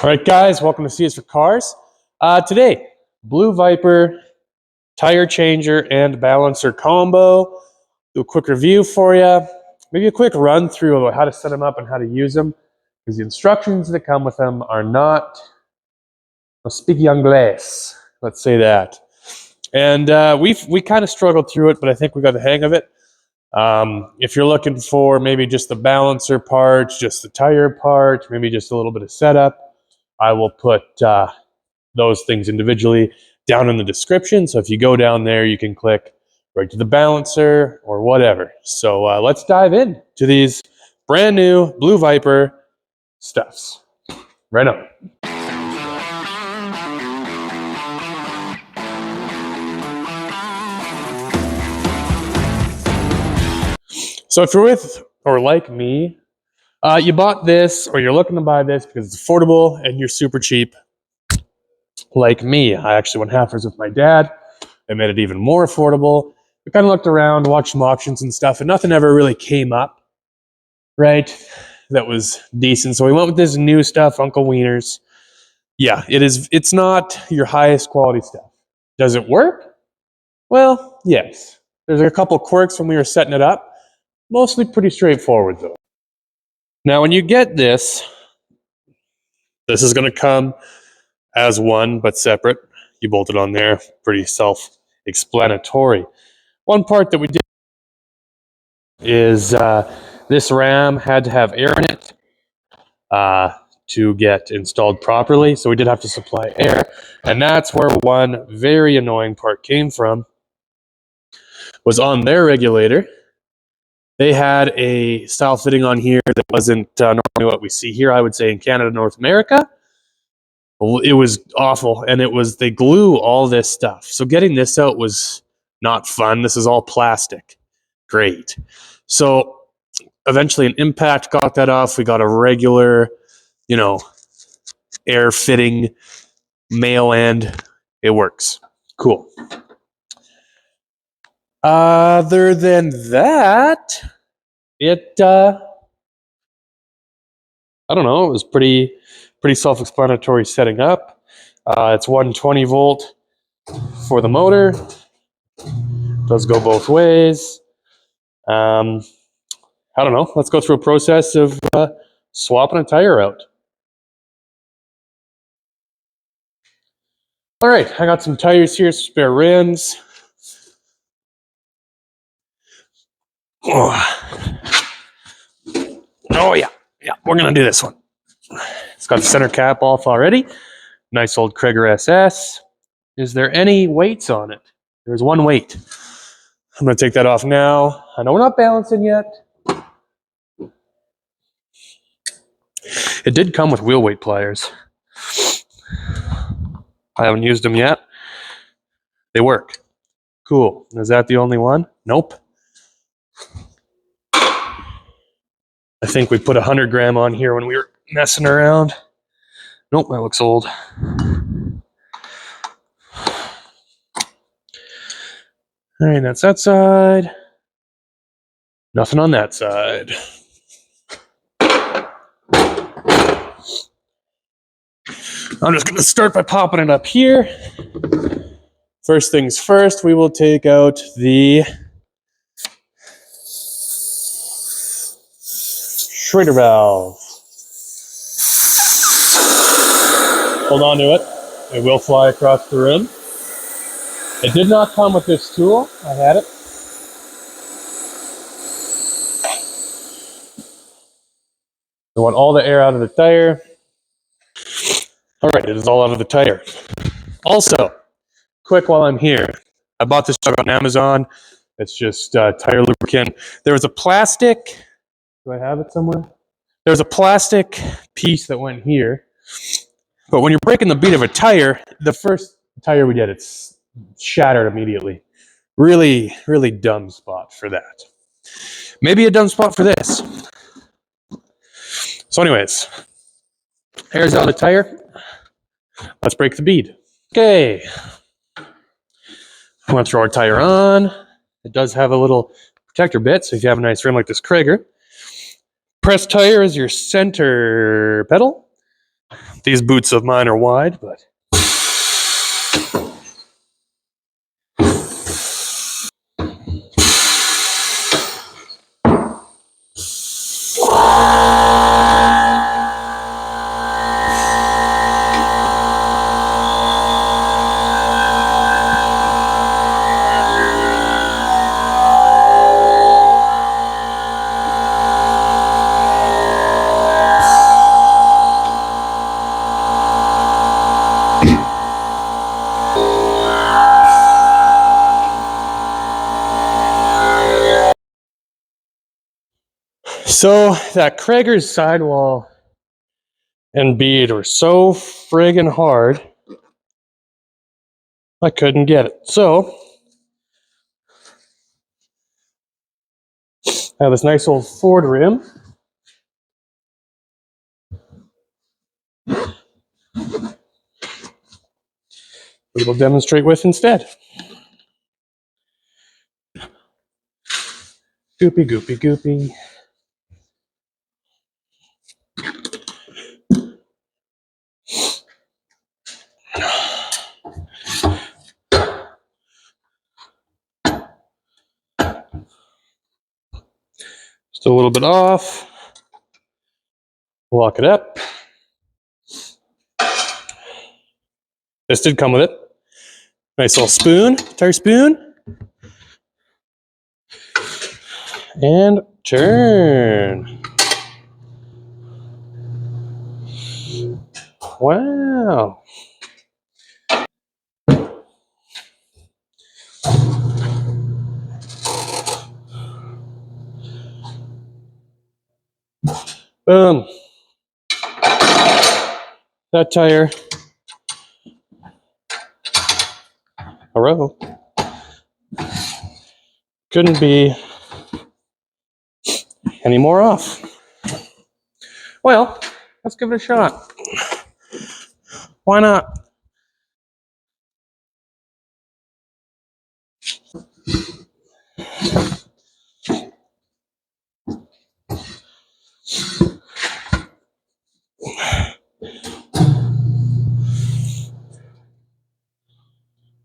All right, guys, welcome to CS for Cars. Today, Blue Viper, tire changer, and balancer combo. Do a quick review for you. Maybe a quick run through about how to set them up and how to use them, because the instructions that come with them are not speaking Anglais. Let's say that. And we kind of struggled through it, but I think we got the hang of it. If you're looking for maybe just the balancer part, just the tire part, maybe just a little bit of setup, I will put those things individually down in the description. So if you go down there, you can click right to the balancer or whatever. So let's dive in to these brand new Blue Viper stuffs. Right on. So if you're with or like me, you bought this or you're looking to buy this because it's affordable and you're super cheap. Like me, I actually went halfers with my dad. It made it even more affordable. We kind of looked around, watched some auctions and stuff, and nothing ever really came up, right? That was decent. So we went with this new stuff, Uncle Wiener's. Yeah, it's not your highest quality stuff. Does it work? Well, yes. There's a couple quirks when we were setting it up. Mostly pretty straightforward, though. Now, when you get this is going to come as one, but separate. You bolt it on there. Pretty self-explanatory. One part that we did is this ram had to have air in it to get installed properly. So we did have to supply air. And that's where one very annoying part came from, was on their regulator. They had a style fitting on here that wasn't normally what we see here, I would say, in Canada, North America. It was awful, and they glue all this stuff. So getting this out was not fun. This is all plastic. Great. So eventually an impact got that off. We got a regular, air fitting male end. It works. Cool. Other than that, it I don't know, it was pretty self-explanatory setting up. It's 120 volt for the motor. Does go both ways. I don't know. Let's go through a process of swapping a tire out. All right, I got some tires here, spare rims. Oh yeah, we're gonna do this one. It's got the center cap off already. Nice old Krieger SS. Is there any weights on it? There's one weight. I'm gonna take that off now. I know we're not balancing yet. It did come with wheel weight pliers. I haven't used them yet. They work. Cool. Is that the only one? Nope. I think we put 100 gram on here when we were messing around. Nope, that looks old. All right, that's that side. Nothing on that side. I'm just going to start by popping it up here. First things first, we will take out the Schrader valve. Hold on to it. It will fly across the room. It did not come with this tool. I had it. I want all the air out of the tire. All right, it is all out of the tire. Also, quick while I'm here, I bought this stuff on Amazon. It's just tire lubricant. There was a plastic. Do I have it somewhere? There's a plastic piece that went here. But when you're breaking the bead of a tire, the first tire we did, it's shattered immediately. Really, really dumb spot for that. Maybe a dumb spot for this. So anyways, air's out of the tire. Let's break the bead. Okay. I'm going to throw our tire on. It does have a little protector bit, so if you have a nice rim like this Krieger. Press tire is your center pedal. These boots of mine are wide, but so that Krager's sidewall and bead were so friggin' hard, I couldn't get it. So I have this nice old Ford rim. We will demonstrate with instead. Goopy, goopy, goopy. Just a little bit off. Lock it up. This did come with it. Nice little spoon, tire spoon. And turn. Wow. Boom. That tire. A row. Couldn't be any more off. Well, let's give it a shot. Why not?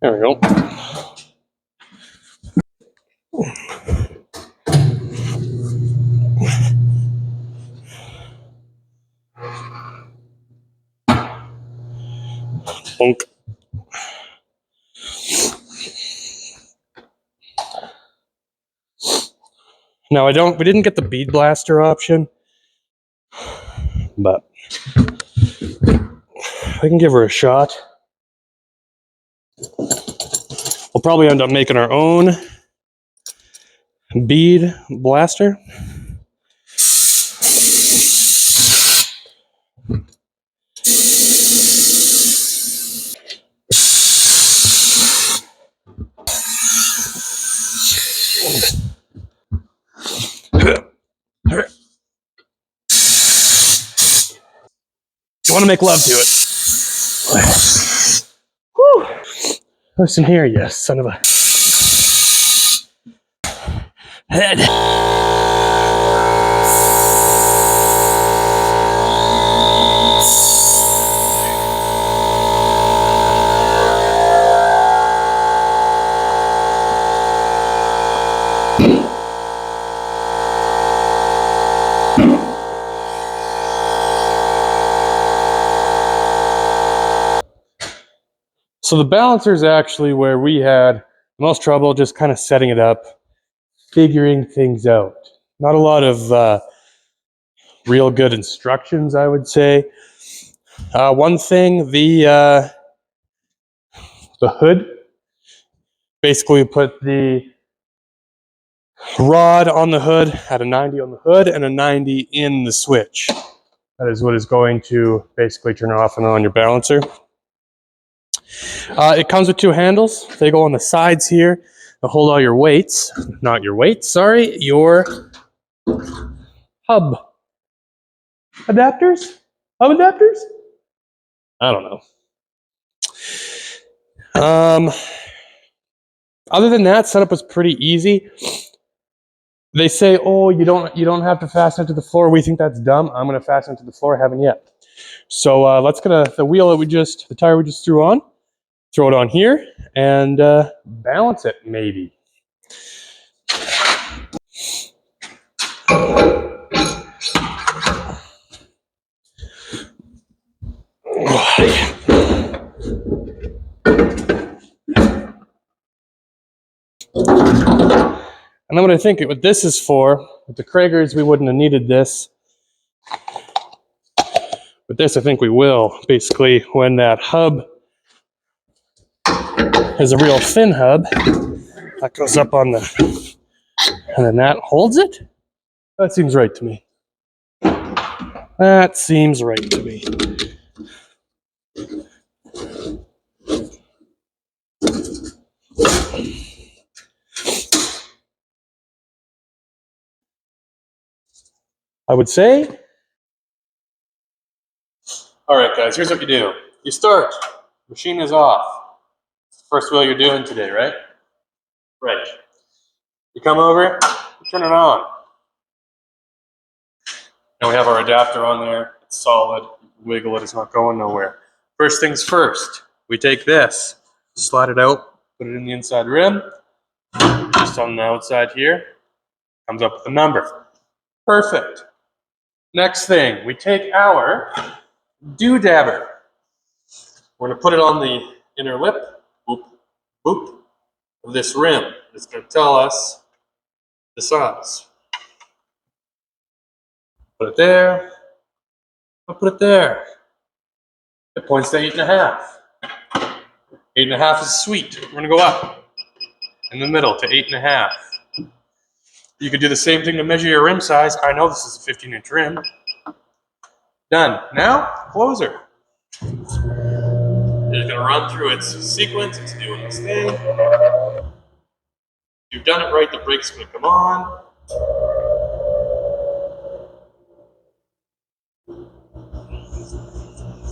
There we go. Bonk. Now we didn't get the bead blaster option, but we can give her a shot. We'll probably end up making our own bead blaster. You want to make love to it. Whew. Listen here, you son of a head. So the balancer is actually where we had the most trouble, just kind of setting it up, figuring things out. Not a lot of real good instructions, I would say. One thing, the hood. Basically, we put the rod on the hood at a 90 on the hood and a 90 in the switch. That is what is going to basically turn off and on your balancer. It comes with two handles. They go on the sides here to hold all your weights. Not your weights, sorry. Your hub adapters? Hub adapters? I don't know. Other than that, setup was pretty easy. They say, oh, you don't have to fasten it to the floor. We think that's dumb. I'm going to fasten it to the floor. Haven't yet. So let's get the wheel that the tire we just threw on, throw it on here, and balance it maybe. And I'm going to think what this is for. With the Kragers, we wouldn't have needed this. But this, I think we will. Basically, when that hub is a real thin hub, that goes up on the, and then that holds it. That seems right to me. That seems right to me. I would say. All right, guys, here's what you do. You start. Machine is off. It's the first wheel you're doing today, right? Right. You come over, you turn it on. Now we have our adapter on there. It's solid. Wiggle it, it's not going nowhere. First things first, we take this, slide it out, put it in the inside rim, just on the outside here, comes up with a number. Perfect. Next thing, we take our doodabber. We're going to put it on the inner lip, boop, boop, of this rim. It's going to tell us the size. Put it there. I'll put it there. It points to 8.5. 8.5 is sweet. We're going to go up in the middle to 8.5. You could do the same thing to measure your rim size. I know this is a 15-inch rim. Done. Now, closer. It's going to run through its sequence. It's doing its thing. If you've done it right, the brake's going to come on.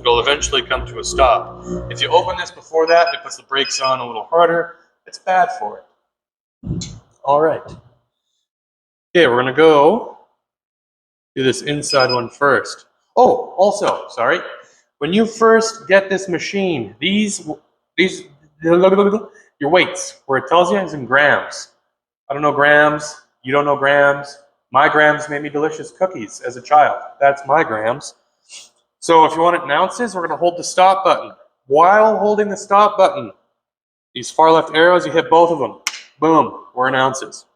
It'll eventually come to a stop. If you open this before that, it puts the brakes on a little harder. It's bad for it. All right. Okay, we're going to go do this inside one first. Oh, also, sorry. When you first get this machine, these your weights, where it tells you is in grams. I don't know grams. You don't know grams. My grams made me delicious cookies as a child. That's my grams. So if you want it in ounces, we're going to hold the stop button. While holding the stop button, these far left arrows, you hit both of them. Boom, we're in ounces.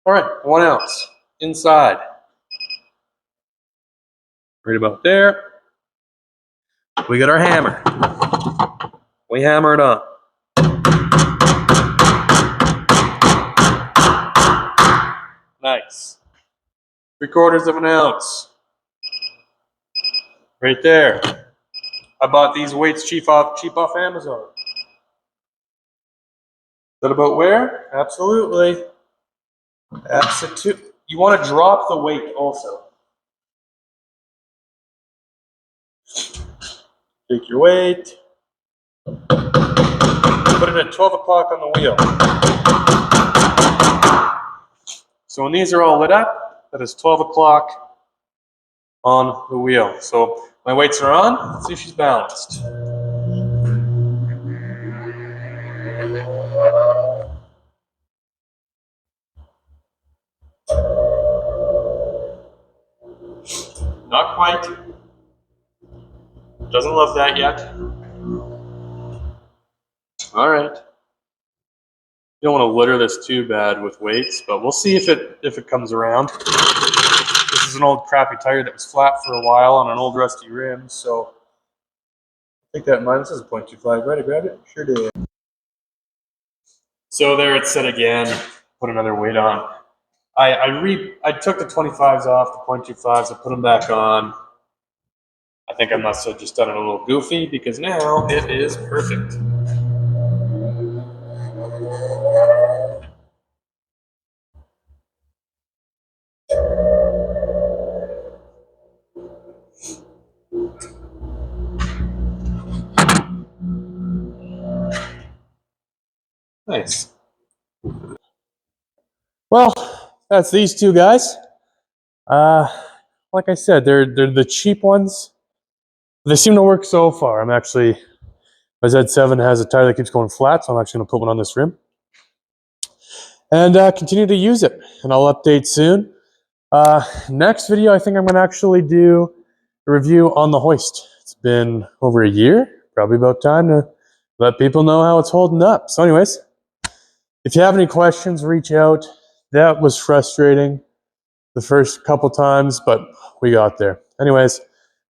All right, 1 ounce inside. Right about there. We got our hammer. We hammer it on. Nice. 3/4 of an ounce. Right there. I bought these weights cheap off Amazon. Is that about where? Absolutely. That's it too. You want to drop the weight also. Take your weight. Put it at 12 o'clock on the wheel. So when these are all lit up, that is 12 o'clock on the wheel. So my weights are on. Let's see if she's balanced. Not quite. Doesn't love that yet. All right. You don't want to litter this too bad with weights, but we'll see if it comes around. This is an old crappy tire that was flat for a while on an old rusty rim, so take that in mind. This is a 0.25. Ready, grab it? Sure did. So there it's set again. Put another weight on. I took the 25s off, the 0.25s, I put them back on. I think I must have just done it a little goofy because now it is perfect. Nice. Well, that's these two guys. like I said, they're the cheap ones. They seem to work so far. My Z7 has a tire that keeps going flat, so I'm actually going to put one on this rim and continue to use it. And I'll update soon. Next video, I think I'm going to actually do a review on the hoist. It's been over a year, probably about time to let people know how it's holding up. So anyways, if you have any questions, reach out. That was frustrating the first couple times, but we got there. Anyways,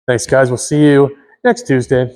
thanks guys. We'll see you next Tuesday.